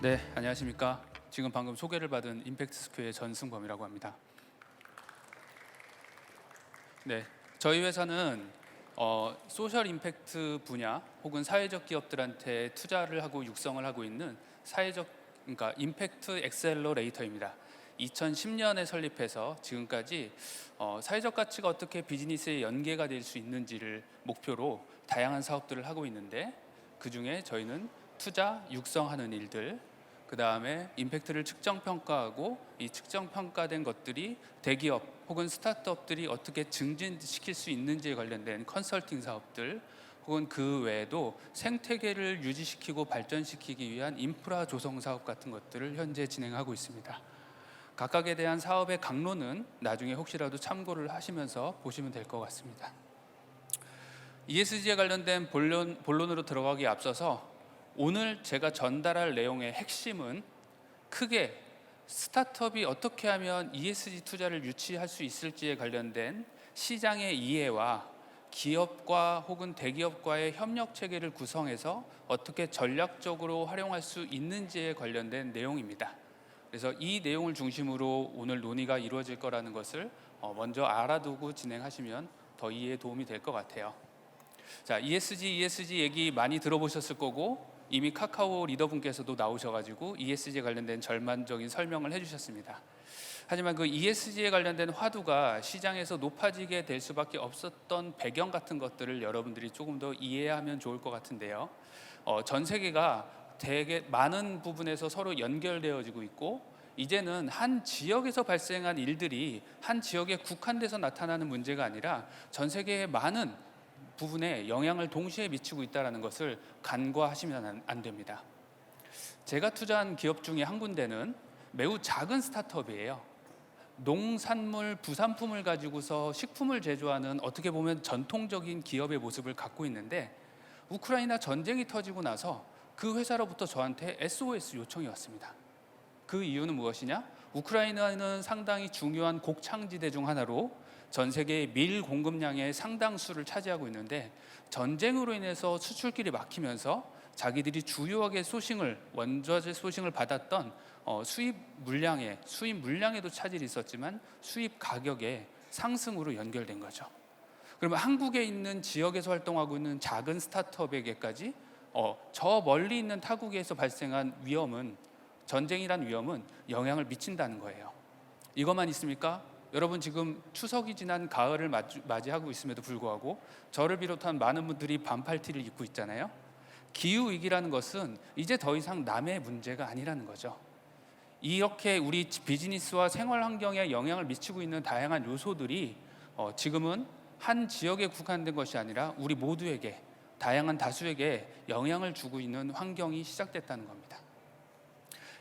네, 안녕하십니까. 지금 방금 소개를 받은 임팩트 스퀘어의 전승범이라고 합니다. 네, 저희 회사는 소셜 임팩트 분야 혹은 사회적 기업들한테 투자를 하고 육성을 하고 있는 그러니까 임팩트 엑셀러레이터입니다. 2010년에 설립해서 지금까지 사회적 가치가 어떻게 비즈니스에 연계가 될 수 있는지를 목표로 다양한 사업들을 하고 있는데, 그 중에 저희는 투자 육성하는 일들, 그 다음에 임팩트를 측정 평가하고 이 측정 평가된 것들이 대기업 혹은 스타트업들이 어떻게 증진시킬 수 있는지에 관련된 컨설팅 사업들, 혹은 그 외에도 생태계를 유지시키고 발전시키기 위한 인프라 조성 사업 같은 것들을 현재 진행하고 있습니다. 각각에 대한 사업의 강론은 나중에 혹시라도 참고를 하시면서 보시면 될 것 같습니다. ESG에 관련된 본론으로 들어가기에 앞서서 오늘 제가 전달할 내용의 핵심은 크게 스타트업이 어떻게 하면 ESG 투자를 유치할 수 있을지에 관련된 시장의 이해와 기업과 혹은 대기업과의 협력 체계를 구성해서 어떻게 전략적으로 활용할 수 있는지에 관련된 내용입니다. 그래서 이 내용을 중심으로 오늘 논의가 이루어질 거라는 것을 먼저 알아두고 진행하시면 더 이해에 도움이 될 것 같아요. 자, ESG 얘기 많이 들어보셨을 거고, 이미 카카오 리더분께서도 나오셔가지고 ESG에 관련된 전반적인 설명을 해주셨습니다. 하지만 그 ESG에 관련된 화두가 시장에서 높아지게 될 수밖에 없었던 배경 같은 것들을 여러분들이 조금 더 이해하면 좋을 것 같은데요. 전 세계가 되게 많은 부분에서 서로 연결되어지고 있고, 이제는 한 지역에서 발생한 일들이 한 지역에 국한돼서 나타나는 문제가 아니라 전 세계의 많은 부분에 영향을 동시에 미치고 있다는 것을 간과하시면 안 됩니다. 제가 투자한 기업 중에 한 군데는 매우 작은 스타트업이에요. 농산물, 부산품을 가지고서 식품을 제조하는 어떻게 보면 전통적인 기업의 모습을 갖고 있는데, 우크라이나 전쟁이 터지고 나서 그 회사로부터 저한테 SOS 요청이 왔습니다. 그 이유는 무엇이냐? 우크라이나는 상당히 중요한 곡창지대 중 하나로 전 세계의 밀 공급량의 상당수를 차지하고 있는데, 전쟁으로 인해서 수출길이 막히면서 자기들이 주요하게 원자재 소싱을 받았던 수입 물량에도 차질이 있었지만 수입 가격의 상승으로 연결된 거죠. 그러면 한국에 있는 지역에서 활동하고 있는 작은 스타트업에게까지 저 멀리 있는 타국에서 발생한 전쟁이란 위험은 영향을 미친다는 거예요. 이것만 있습니까? 여러분, 지금 추석이 지난 가을을 맞이하고 있음에도 불구하고 저를 비롯한 많은 분들이 반팔티를 입고 있잖아요. 기후위기라는 것은 이제 더 이상 남의 문제가 아니라는 거죠. 이렇게 우리 비즈니스와 생활 환경에 영향을 미치고 있는 다양한 요소들이 지금은 한 지역에 국한된 것이 아니라 우리 모두에게, 다양한 다수에게 영향을 주고 있는 환경이 시작됐다는 겁니다.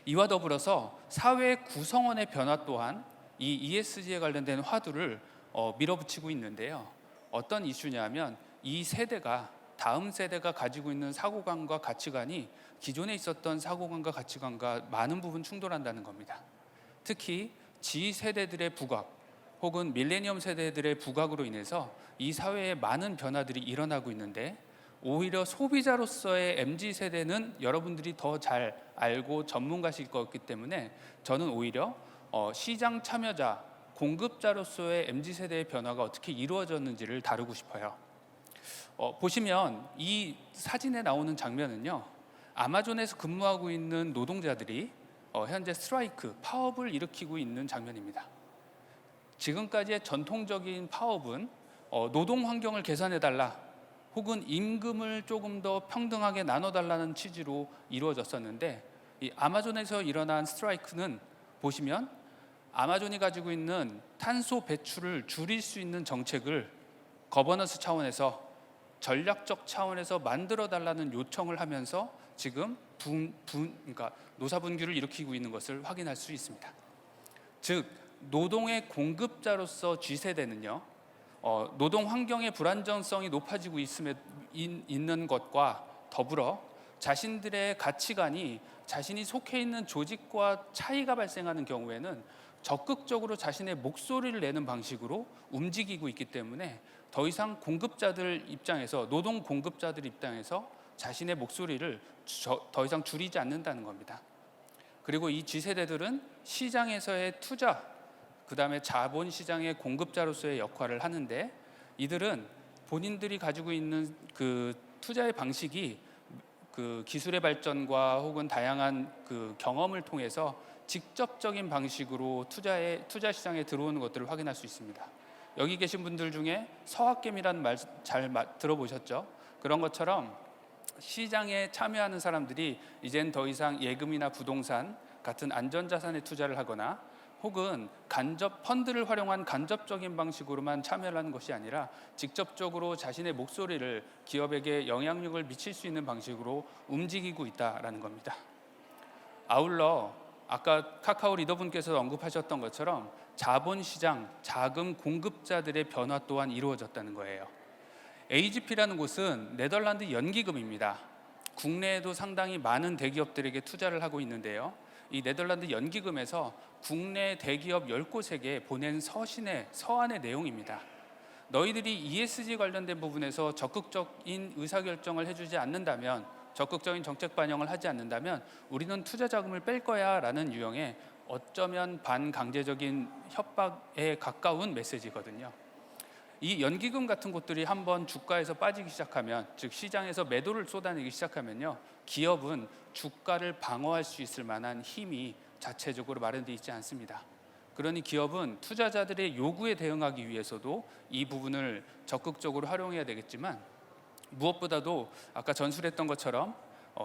이와 더불어서 사회 구성원의 변화 또한 이 ESG에 관련된 화두를 밀어붙이고 있는데요. 어떤 이슈냐면 다음 세대가 가지고 있는 사고관과 가치관이 기존에 있었던 사고관과 가치관과 많은 부분 충돌한다는 겁니다. 특히 G세대들의 부각 혹은 밀레니엄 세대들의 부각으로 인해서 이 사회에 많은 변화들이 일어나고 있는데, 오히려 소비자로서의 MZ세대는 여러분들이 더 잘 알고 전문가실 거기 때문에 저는 오히려 시장 참여자, 공급자로서의 MZ세대의 변화가 어떻게 이루어졌는지를 다루고 싶어요. 보시면 이 사진에 나오는 장면은요, 아마존에서 근무하고 있는 노동자들이 현재 스트라이크, 파업을 일으키고 있는 장면입니다. 지금까지의 전통적인 파업은 노동 환경을 개선해달라 혹은 임금을 조금 더 평등하게 나눠달라는 취지로 이루어졌었는데, 이 아마존에서 일어난 스트라이크는 보시면 아마존이 가지고 있는 탄소 배출을 줄일 수 있는 정책을 거버넌스 차원에서, 전략적 차원에서 만들어 달라는 요청을 하면서 지금 그러니까 노사 분규를 일으키고 있는 것을 확인할 수 있습니다. 즉, 노동의 공급자로서 G세대는요, 노동 환경의 불안정성이 높아지고 있는 것과 더불어 자신들의 가치관이 자신이 속해 있는 조직과 차이가 발생하는 경우에는 적극적으로 자신의 목소리를 내는 방식으로 움직이고 있기 때문에 더 이상 노동 공급자들 입장에서 자신의 목소리를 더 이상 줄이지 않는다는 겁니다. 그리고 이 G세대들은 시장에서의 투자, 그 다음에 자본시장의 공급자로서의 역할을 하는데, 이들은 본인들이 가지고 있는 그 투자의 방식이 그 기술의 발전과 혹은 다양한 그 경험을 통해서 직접적인 방식으로 투자 시장에 들어오는 것들을 확인할 수 있습니다. 여기 계신 분들 중에 서학개미라는 말 잘 들어보셨죠? 그런 것처럼 시장에 참여하는 사람들이 이젠 더 이상 예금이나 부동산 같은 안전자산에 투자를 하거나 혹은 간접 펀드를 활용한 간접적인 방식으로만 참여를 하는 것이 아니라 직접적으로 자신의 목소리를 기업에게 영향력을 미칠 수 있는 방식으로 움직이고 있다라는 겁니다. 아울러 아까 카카오 리더분께서 언급하셨던 것처럼 자본시장, 자금 공급자들의 변화 또한 이루어졌다는 거예요. AGP라는 곳은 네덜란드 연기금입니다. 국내에도 상당히 많은 대기업들에게 투자를 하고 있는데요. 이 네덜란드 연기금에서 국내 대기업 10곳에게 보낸 서한의 내용입니다. 너희들이 ESG 관련된 부분에서 적극적인 의사결정을 해주지 않는다면, 적극적인 정책 반영을 하지 않는다면 우리는 투자 자금을 뺄 거야 라는 유형의 어쩌면 반강제적인 협박에 가까운 메시지거든요. 이 연기금 같은 곳들이 한번 주가에서 빠지기 시작하면, 즉 시장에서 매도를 쏟아내기 시작하면요, 기업은 주가를 방어할 수 있을 만한 힘이 자체적으로 마련되어 있지 않습니다. 그러니 기업은 투자자들의 요구에 대응하기 위해서도 이 부분을 적극적으로 활용해야 되겠지만, 무엇보다도 아까 전술했던 것처럼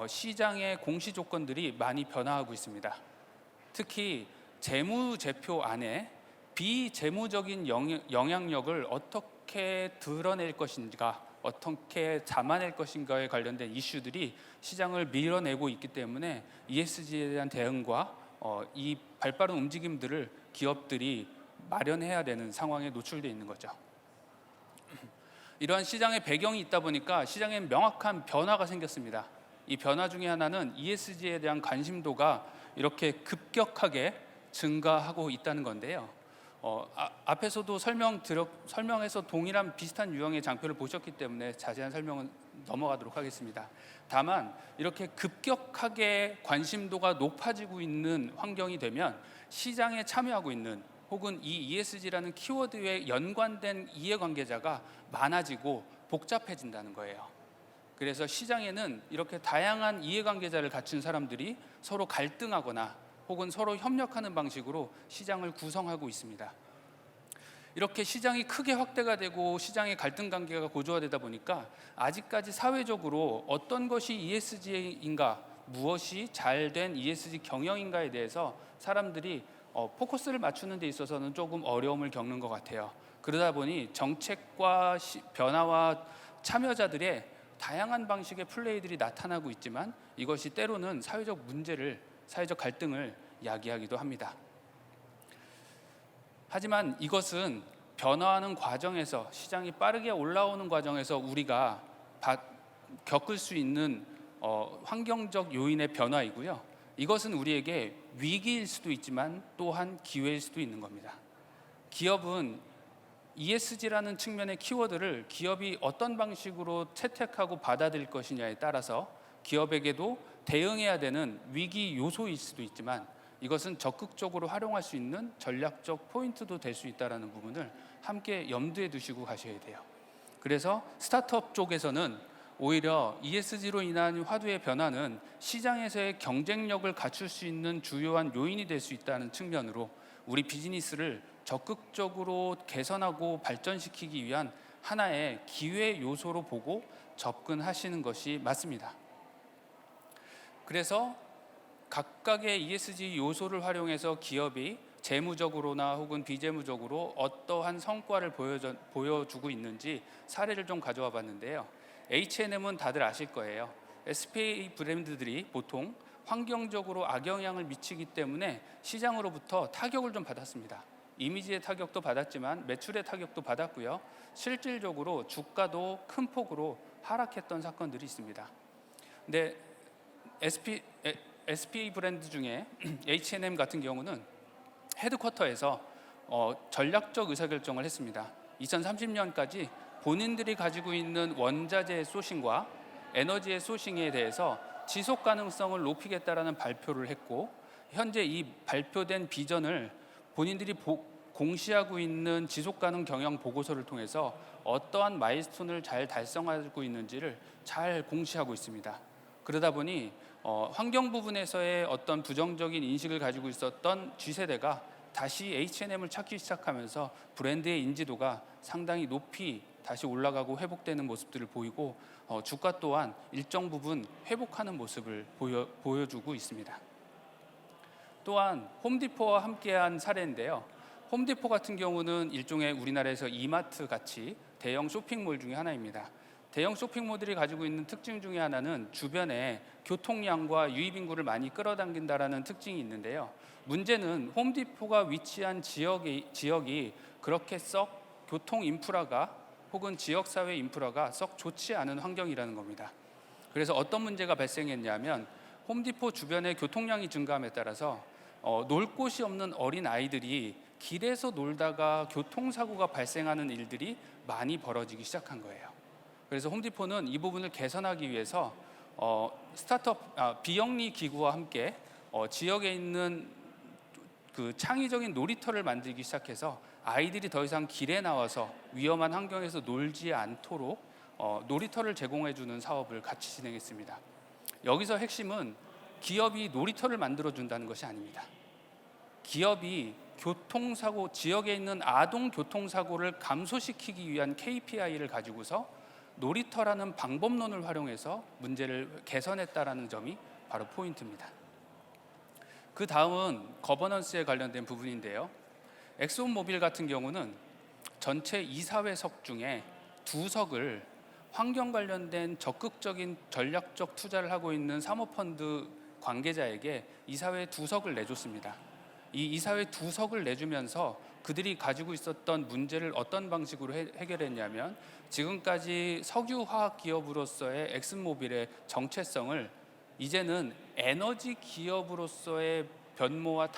시장의 공시 조건들이 많이 변화하고 있습니다. 특히 재무제표 안에 비재무적인 영향력을 어떻게 드러낼 것인가, 어떻게 잡아낼 것인가에 관련된 이슈들이 시장을 밀어내고 있기 때문에 ESG에 대한 대응과 이 발빠른 움직임들을 기업들이 마련해야 되는 상황에 노출되어 있는 거죠. 이러한 시장의 배경이 있다 보니까 시장에 명확한 변화가 생겼습니다. 이 변화 중에 하나는 ESG에 대한 관심도가 이렇게 급격하게 증가하고 있다는 건데요. 앞에서도 설명해서 동일한 비슷한 유형의 장표를 보셨기 때문에 자세한 설명은 넘어가도록 하겠습니다. 다만 이렇게 급격하게 관심도가 높아지고 있는 환경이 되면 시장에 참여하고 있는 혹은 이 ESG라는 키워드에 연관된 이해관계자가 많아지고 복잡해진다는 거예요. 그래서 시장에는 이렇게 다양한 이해관계자를 갖춘 사람들이 서로 갈등하거나 혹은 서로 협력하는 방식으로 시장을 구성하고 있습니다. 이렇게 시장이 크게 확대가 되고 시장의 갈등 관계가 고조화되다 보니까 아직까지 사회적으로 어떤 것이 ESG인가, 무엇이 잘된 ESG 경영인가에 대해서 사람들이 포커스를 맞추는 데 있어서는 조금 어려움을 겪는 것 같아요. 그러다 보니 정책과 변화와 참여자들의 다양한 방식의 플레이들이 나타나고 있지만 이것이 때로는 사회적 갈등을 야기하기도 합니다. 하지만 이것은 변화하는 과정에서, 시장이 빠르게 올라오는 과정에서 우리가 겪을 수 있는 환경적 요인의 변화이고요. 이것은 우리에게 위기일 수도 있지만 또한 기회일 수도 있는 겁니다. 기업은 ESG라는 측면의 키워드를 기업이 어떤 방식으로 채택하고 받아들일 것이냐에 따라서 기업에게도 대응해야 되는 위기 요소일 수도 있지만 이것은 적극적으로 활용할 수 있는 전략적 포인트도 될 수 있다는 부분을 함께 염두에 두시고 가셔야 돼요. 그래서 스타트업 쪽에서는 오히려 ESG로 인한 화두의 변화는 시장에서의 경쟁력을 갖출 수 있는 주요한 요인이 될 수 있다는 측면으로 우리 비즈니스를 적극적으로 개선하고 발전시키기 위한 하나의 기회 요소로 보고 접근하시는 것이 맞습니다. 그래서 각각의 ESG 요소를 활용해서 기업이 재무적으로나 혹은 비재무적으로 어떠한 성과를 보여주고 있는지 사례를 좀 가져와 봤는데요. H&M은 다들 아실 거예요. SPA 브랜드들이 보통 환경적으로 악영향을 미치기 때문에 시장으로부터 타격을 좀 받았습니다. 이미지의 타격도 받았지만 매출의 타격도 받았고요. 실질적으로 주가도 큰 폭으로 하락했던 사건들이 있습니다. 근데 SPA 브랜드 중에 H&M 같은 경우는 헤드쿼터에서 전략적 의사결정을 했습니다. 2030년까지 본인들이 가지고 있는 원자재 소싱과 에너지의 소싱에 대해서 지속 가능성을 높이겠다라는 발표를 했고, 현재 이 발표된 비전을 본인들이 공시하고 있는 지속가능 경영 보고서를 통해서 어떠한 마일스톤을 잘 달성하고 있는지를 잘 공시하고 있습니다. 그러다 보니 환경 부분에서의 어떤 부정적인 인식을 가지고 있었던 G세대가 다시 H&M을 찾기 시작하면서 브랜드의 인지도가 상당히 높이 다시 올라가고 회복되는 모습들을 보이고 주가 또한 일정 부분 회복하는 모습을 보여주고 있습니다. 또한 홈디포와 함께한 사례인데요. 홈디포 같은 경우는 일종의 우리나라에서 이마트 같이 대형 쇼핑몰 중에 하나입니다. 대형 쇼핑몰들이 가지고 있는 특징 중에 하나는 주변에 교통량과 유입인구를 많이 끌어당긴다라는 특징이 있는데요. 문제는 홈디포가 위치한 지역이 그렇게 썩 교통 인프라가 혹은 지역사회 인프라가 썩 좋지 않은 환경이라는 겁니다. 그래서 어떤 문제가 발생했냐면 홈디포 주변의 교통량이 증가함에 따라서 놀 곳이 없는 어린 아이들이 길에서 놀다가 교통사고가 발생하는 일들이 많이 벌어지기 시작한 거예요. 그래서 홈디포는 이 부분을 개선하기 위해서 비영리 기구와 함께 지역에 있는 그 창의적인 놀이터를 만들기 시작해서 아이들이 더 이상 길에 나와서 위험한 환경에서 놀지 않도록 놀이터를 제공해주는 사업을 같이 진행했습니다. 여기서 핵심은 기업이 놀이터를 만들어준다는 것이 아닙니다. 기업이 교통사고, 지역에 있는 아동 교통사고를 감소시키기 위한 KPI를 가지고서 놀이터라는 방법론을 활용해서 문제를 개선했다라는 점이 바로 포인트입니다. 그 다음은 거버넌스에 관련된 부분인데요. 엑소모빌 같은 경우는 전체 이사회석 중에 2석을 환경 관련된 적극적인 전략적 투자를 하고 있는 사모펀드 관계자에게 이사회 2석을 내줬습니다. 이 이사회 2석을 내주면서 그들이 가지고 있었던 문제를 어떤 방식으로 해결했냐면 지금까지 석유화학 기업으로서의 엑슨모빌의 정체성을 이제는 에너지 기업으로서의 변모와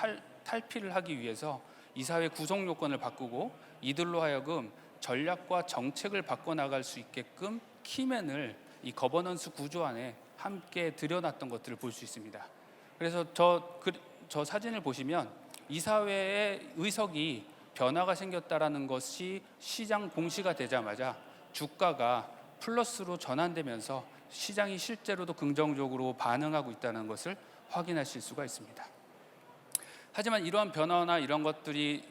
탈피를 하기 위해서 이사회 구성 요건을 바꾸고 이들로 하여금 전략과 정책을 바꿔나갈 수 있게끔 키맨을 이 거버넌스 구조 안에 함께 들여놨던 것들을 볼 수 있습니다. 그래서 저 사진을 보시면 이사회의 의석이 변화가 생겼다라는 것이 시장 공시가 되자마자 주가가 플러스로 전환되면서 시장이 실제로도 긍정적으로 반응하고 있다는 것을 확인하실 수가 있습니다. 하지만 이러한 변화나 이런 것들이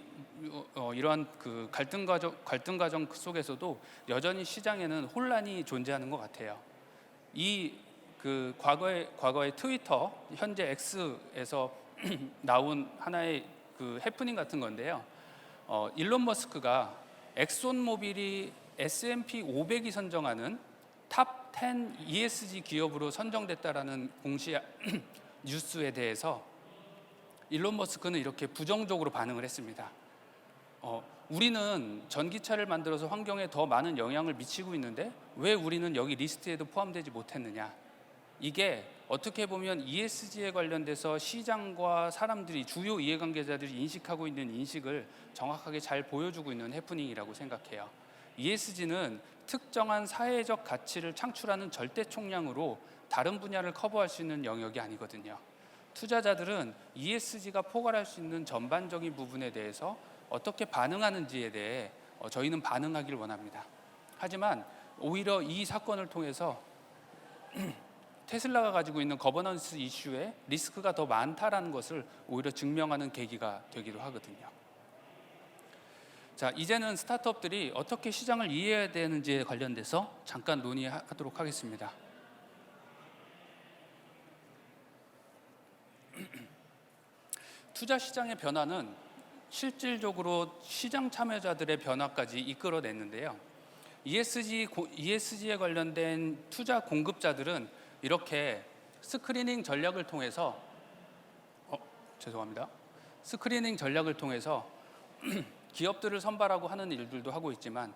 이러한 그 갈등 과정 속에서도 여전히 시장에는 혼란이 존재하는 것 같아요. 이 그 과거의 트위터, 현재 X에서 나온 하나의 그 해프닝 같은 건데요. 일론 머스크가 엑손모빌이 S&P 500이 선정하는 탑 10 ESG 기업으로 선정됐다라는 공시 뉴스에 대해서 일론 머스크는 이렇게 부정적으로 반응을 했습니다. 우리는 전기차를 만들어서 환경에 더 많은 영향을 미치고 있는데 왜 우리는 여기 리스트에도 포함되지 못했느냐. 이게 어떻게 보면 ESG에 관련돼서 시장과 사람들이, 주요 이해관계자들이 인식하고 있는 인식을 정확하게 잘 보여주고 있는 해프닝이라고 생각해요. ESG는 특정한 사회적 가치를 창출하는 절대 총량으로 다른 분야를 커버할 수 있는 영역이 아니거든요. 투자자들은 ESG가 포괄할 수 있는 전반적인 부분에 대해서 어떻게 반응하는지에 대해 저희는 반응하기를 원합니다. 하지만 오히려 이 사건을 통해서 테슬라가 가지고 있는 거버넌스 이슈에 리스크가 더 많다라는 것을 오히려 증명하는 계기가 되기도 하거든요. 자, 이제는 스타트업들이 어떻게 시장을 이해해야 되는지에 관련돼서 잠깐 논의하도록 하겠습니다. 투자 시장의 변화는 실질적으로 시장 참여자들의 변화까지 이끌어냈는데요. ESG에 관련된 투자 공급자들은 이렇게 스크리닝 전략을 통해서 기업들을 선발하고 하는 일들도 하고 있지만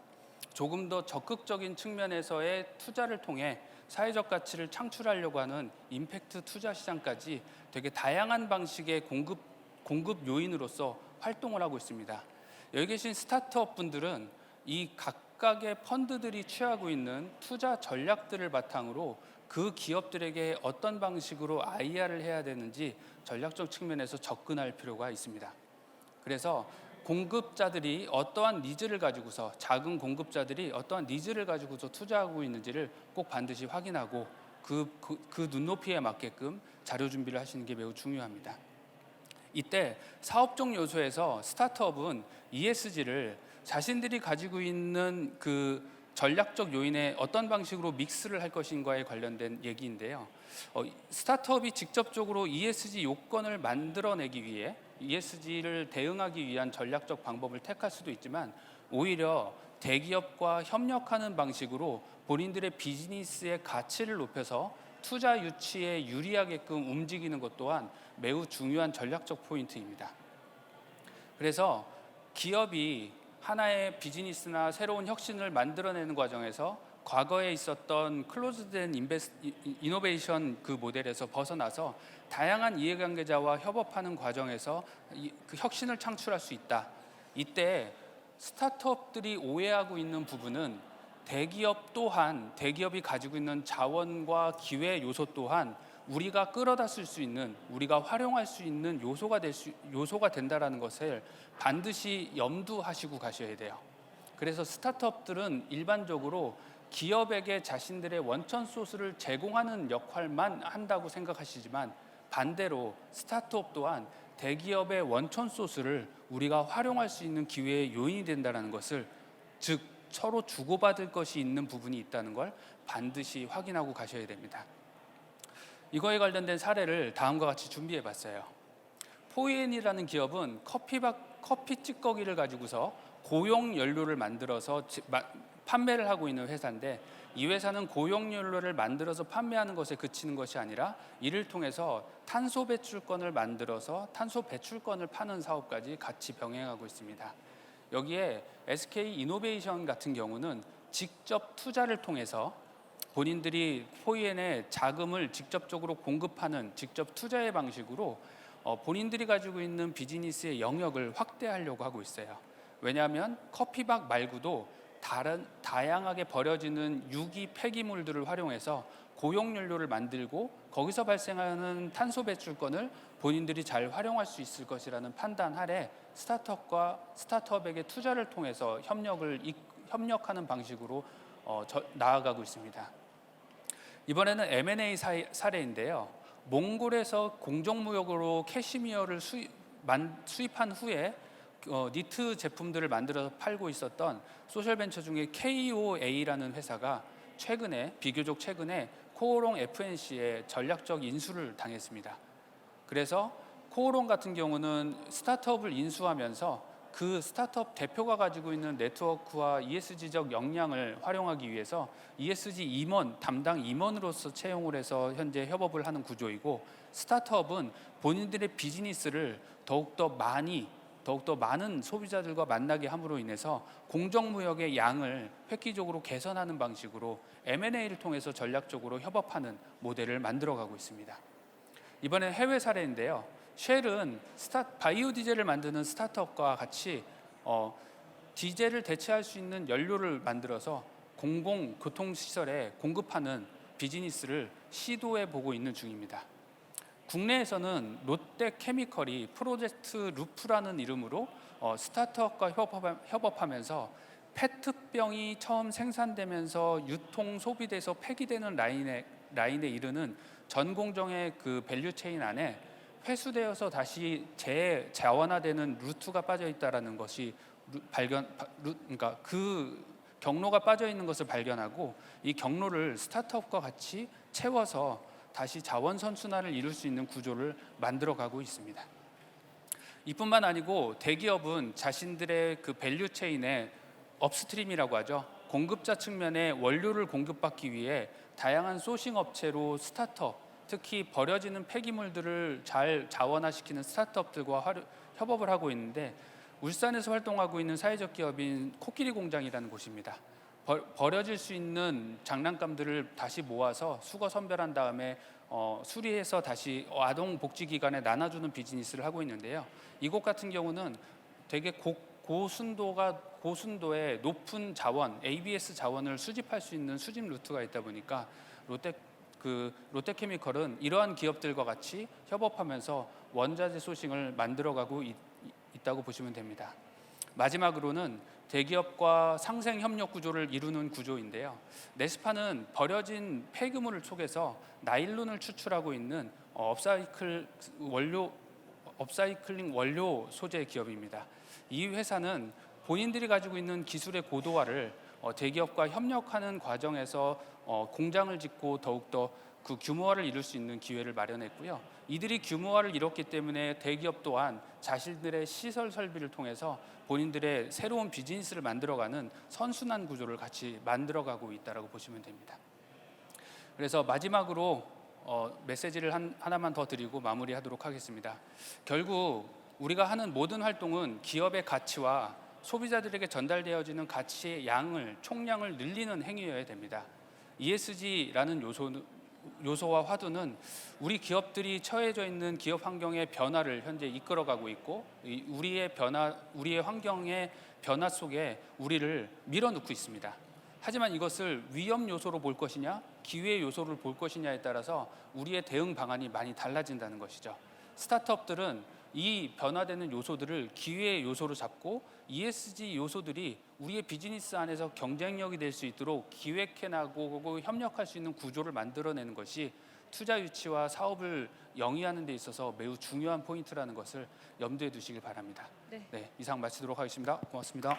조금 더 적극적인 측면에서의 투자를 통해 사회적 가치를 창출하려고 하는 임팩트 투자 시장까지 되게 다양한 방식의 공급 요인으로서 활동을 하고 있습니다. 여기 계신 스타트업 분들은 이 각각의 펀드들이 취하고 있는 투자 전략들을 바탕으로 그 기업들에게 어떤 방식으로 IR을 해야 되는지 전략적 측면에서 접근할 필요가 있습니다. 그래서 공급자들이 어떠한 니즈를 가지고서, 작은 공급자들이 어떠한 니즈를 가지고서 투자하고 있는지를 꼭 반드시 확인하고 그 눈높이에 맞게끔 자료 준비를 하시는 게 매우 중요합니다. 이때 사업적 요소에서 스타트업은 ESG를 자신들이 가지고 있는 그 전략적 요인에 어떤 방식으로 믹스를 할 것인가에 관련된 얘기인데요. 스타트업이 직접적으로 ESG 요건을 만들어내기 위해 ESG를 대응하기 위한 전략적 방법을 택할 수도 있지만, 오히려 대기업과 협력하는 방식으로 본인들의 비즈니스의 가치를 높여서 투자 유치에 유리하게끔 움직이는 것 또한 매우 중요한 전략적 포인트입니다. 그래서 기업이 하나의 비즈니스나 새로운 혁신을 만들어내는 과정에서 과거에 있었던 클로즈된 이노베이션 그 모델에서 벗어나서 다양한 이해관계자와 협업하는 과정에서 그 혁신을 창출할 수 있다. 이때 스타트업들이 오해하고 있는 부분은 대기업 또한, 대기업이 가지고 있는 자원과 기회 요소 또한 우리가 끌어다 쓸 수 있는, 우리가 활용할 수 있는 요소가 된다라는 것을 반드시 염두하시고 가셔야 돼요. 그래서 스타트업들은 일반적으로 기업에게 자신들의 원천 소스를 제공하는 역할만 한다고 생각하시지만, 반대로 스타트업 또한 대기업의 원천 소스를 우리가 활용할 수 있는 기회의 요인이 된다는 것을, 즉 서로 주고받을 것이 있는 부분이 있다는 걸 반드시 확인하고 가셔야 됩니다. 이거에 관련된 사례를 다음과 같이 준비해 봤어요. 포이엔이라는 기업은 커피 찌꺼기를 가지고서 고용 연료를 만들어서 판매를 하고 있는 회사인데, 이 회사는 고용 연료를 만들어서 판매하는 것에 그치는 것이 아니라 이를 통해서 탄소 배출권을 만들어서 탄소 배출권을 파는 사업까지 같이 병행하고 있습니다. 여기에 SK 이노베이션 같은 경우는 직접 투자를 통해서 본인들이 포이엔에 자금을 직접적으로 공급하는 직접 투자의 방식으로 본인들이 가지고 있는 비즈니스의 영역을 확대하려고 하고 있어요. 왜냐하면 커피박 말고도 다양하게 버려지는 유기 폐기물들을 활용해서 고용연료를 만들고 거기서 발생하는 탄소 배출권을 본인들이 잘 활용할 수 있을 것이라는 판단 아래 스타트업에게 투자를 통해서 협력하는 방식으로 나아가고 있습니다. 이번에는 M&A 사례인데요. 몽골에서 공정무역으로 캐시미어를 수입한 후에 니트 제품들을 만들어서 팔고 있었던 소셜벤처 중에 KOA라는 회사가 비교적 최근에 코오롱 FNC에 전략적 인수를 당했습니다. 그래서 코오롱 같은 경우는 스타트업을 인수하면서 그 스타트업 대표가 가지고 있는 네트워크와 ESG적 역량을 활용하기 위해서 ESG 담당 임원으로서 채용을 해서 현재 협업을 하는 구조이고, 스타트업은 본인들의 비즈니스를 더욱더 많은 소비자들과 만나게 함으로 인해서 공정무역의 양을 획기적으로 개선하는 방식으로 M&A를 통해서 전략적으로 협업하는 모델을 만들어가고 있습니다. 이번엔 해외 사례인데요. 쉘은 바이오 디젤을 만드는 스타트업과 같이 디젤을 대체할 수 있는 연료를 만들어서 공공교통시설에 공급하는 비즈니스를 시도해 보고 있는 중입니다. 국내에서는 롯데케미컬이 프로젝트 루프라는 이름으로 스타트업과 협업하면서 페트병이 처음 생산되면서 유통 소비돼서 폐기되는 라인에 이르는 전 공정의 그 밸류체인 안에 회수되어서 다시 재자원화되는 루트가 빠져 있다라는 것이 그러니까 그 경로가 빠져 있는 것을 발견하고, 이 경로를 스타트업과 같이 채워서 다시 자원 선순환을 이룰 수 있는 구조를 만들어가고 있습니다. 이뿐만 아니고 대기업은 자신들의 그 밸류체인에 업스트림이라고 하죠. 공급자 측면에 원료를 공급받기 위해 다양한 소싱 업체로 특히 버려지는 폐기물들을 잘 자원화시키는 스타트업들과 협업을 하고 있는데, 울산에서 활동하고 있는 사회적 기업인 코끼리 공장이라는 곳입니다. 버려질 수 있는 장난감들을 다시 모아서 수거 선별한 다음에 수리해서 다시 아동복지기관에 나눠주는 비즈니스를 하고 있는데요. 이곳 같은 경우는 되게 고순도의 높은 자원, ABS 자원을 수집할 수 있는 수집 루트가 있다 보니까 그 롯데케미컬은 이러한 기업들과 같이 협업하면서 원자재 소싱을 만들어가고 있다고 보시면 됩니다. 마지막으로는 대기업과 상생 협력 구조를 이루는 구조인데요. 네스파는 버려진 폐기물을 속에서 나일론을 추출하고 있는 업사이클링 원료 소재 기업입니다. 이 회사는 본인들이 가지고 있는 기술의 고도화를 대기업과 협력하는 과정에서 공장을 짓고 더욱더 그 규모화를 이룰 수 있는 기회를 마련했고요. 이들이 규모화를 이뤘기 때문에 대기업 또한 자신들의 시설 설비를 통해서 본인들의 새로운 비즈니스를 만들어가는 선순환 구조를 같이 만들어가고 있다고 보시면 됩니다. 그래서 마지막으로 메시지를 하나만 더 드리고 마무리하도록 하겠습니다. 결국 우리가 하는 모든 활동은 기업의 가치와 소비자들에게 전달되어지는 가치의 총량을 늘리는 행위여야 됩니다. ESG라는 요소와 화두는 우리 기업들이 처해져 있는 기업 환경의 변화를 현재 이끌어가고 있고 우리의 환경의 변화 속에 우리를 밀어넣고 있습니다. 하지만 이것을 위험 요소로 볼 것이냐 기회 요소를 볼 것이냐에 따라서 우리의 대응 방안이 많이 달라진다는 것이죠. 스타트업들은 이 변화되는 요소들을 기회의 요소로 잡고 ESG 요소들이 우리의 비즈니스 안에서 경쟁력이 될 수 있도록 기획해 나가고 협력할 수 있는 구조를 만들어내는 것이 투자 유치와 사업을 영위하는 데 있어서 매우 중요한 포인트라는 것을 염두에 두시길 바랍니다. 네, 이상 마치도록 하겠습니다. 고맙습니다.